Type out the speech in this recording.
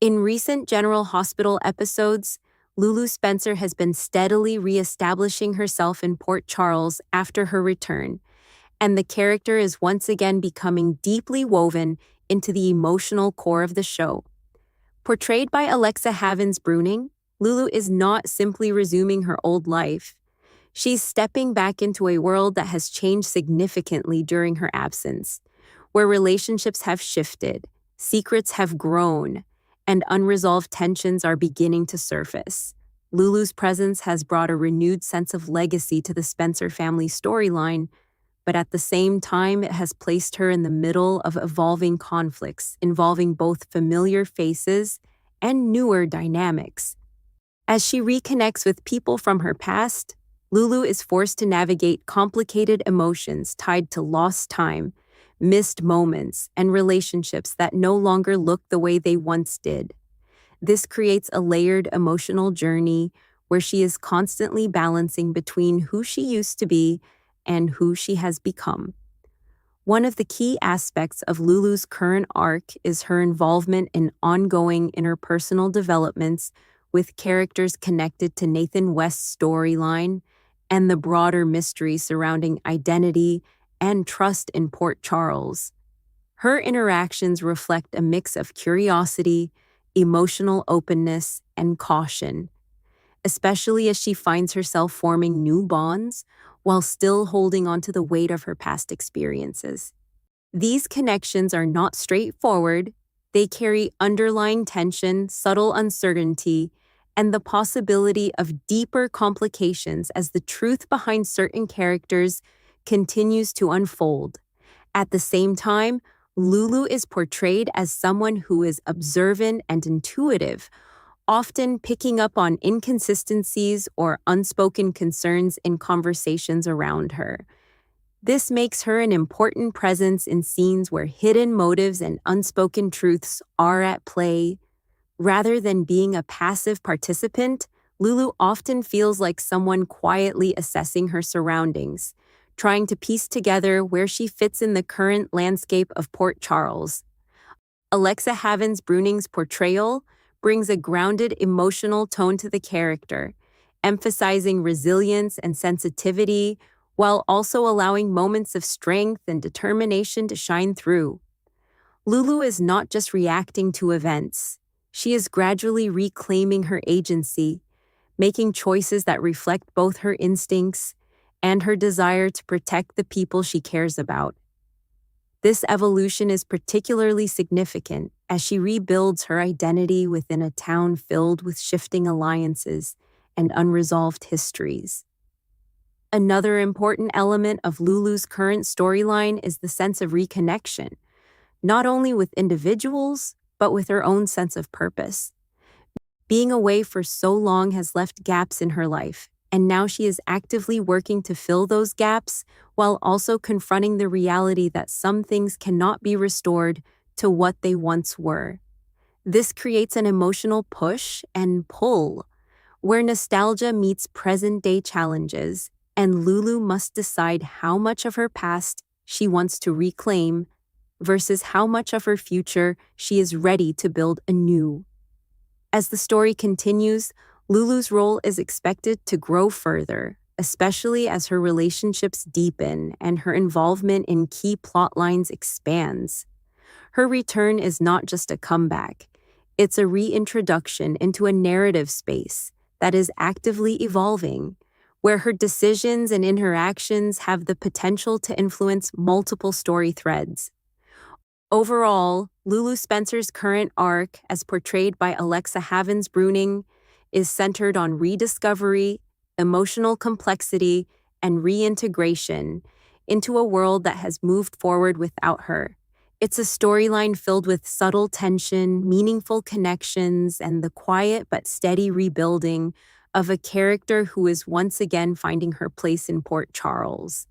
In recent General Hospital episodes, Lulu Spencer has been steadily re-establishing herself in Port Charles after her return, and the character is once again becoming deeply woven into the emotional core of the show. Portrayed by Alexa Havins Bruning, Lulu is not simply resuming her old life. She's stepping back into a world that has changed significantly during her absence, where relationships have shifted, secrets have grown, and unresolved tensions are beginning to surface. Lulu's presence has brought a renewed sense of legacy to the Spencer family storyline, but at the same time, it has placed her in the middle of evolving conflicts involving both familiar faces and newer dynamics. As she reconnects with people from her past, Lulu is forced to navigate complicated emotions tied to lost time, missed moments, and relationships that no longer look the way they once did. This creates a layered emotional journey where she is constantly balancing between who she used to be and who she has become. One of the key aspects of Lulu's current arc is her involvement in ongoing interpersonal developments with characters connected to Nathan West's storyline and the broader mystery surrounding identity and trust in Port Charles. Her interactions reflect a mix of curiosity, emotional openness, and caution, especially as she finds herself forming new bonds while still holding on to the weight of her past experiences. These connections are not straightforward. They carry underlying tension, subtle uncertainty, and the possibility of deeper complications as the truth behind certain characters continues to unfold. At the same time, Lulu is portrayed as someone who is observant and intuitive, often picking up on inconsistencies or unspoken concerns in conversations around her. This makes her an important presence in scenes where hidden motives and unspoken truths are at play. Rather than being a passive participant, Lulu often feels like someone quietly assessing her surroundings, trying to piece together where she fits in the current landscape of Port Charles. Alexa Havins Bruning's portrayal brings a grounded emotional tone to the character, emphasizing resilience and sensitivity while also allowing moments of strength and determination to shine through. Lulu is not just reacting to events. She is gradually reclaiming her agency, making choices that reflect both her instincts and her desire to protect the people she cares about. This evolution is particularly significant as she rebuilds her identity within a town filled with shifting alliances and unresolved histories. Another important element of Lulu's current storyline is the sense of reconnection, not only with individuals, but with her own sense of purpose. Being away for so long has left gaps in her life, and now she is actively working to fill those gaps while also confronting the reality that some things cannot be restored to what they once were. This creates an emotional push and pull, where nostalgia meets present-day challenges, and Lulu must decide how much of her past she wants to reclaim versus how much of her future she is ready to build anew. As the story continues, Lulu's role is expected to grow further, especially as her relationships deepen and her involvement in key plot lines expands. Her return is not just a comeback, it's a reintroduction into a narrative space that is actively evolving, where her decisions and interactions have the potential to influence multiple story threads. Overall, Lulu Spencer's current arc, as portrayed by Alexa Havins Bruning, is centered on rediscovery, emotional complexity, and reintegration into a world that has moved forward without her. It's a storyline filled with subtle tension, meaningful connections, and the quiet but steady rebuilding of a character who is once again finding her place in Port Charles.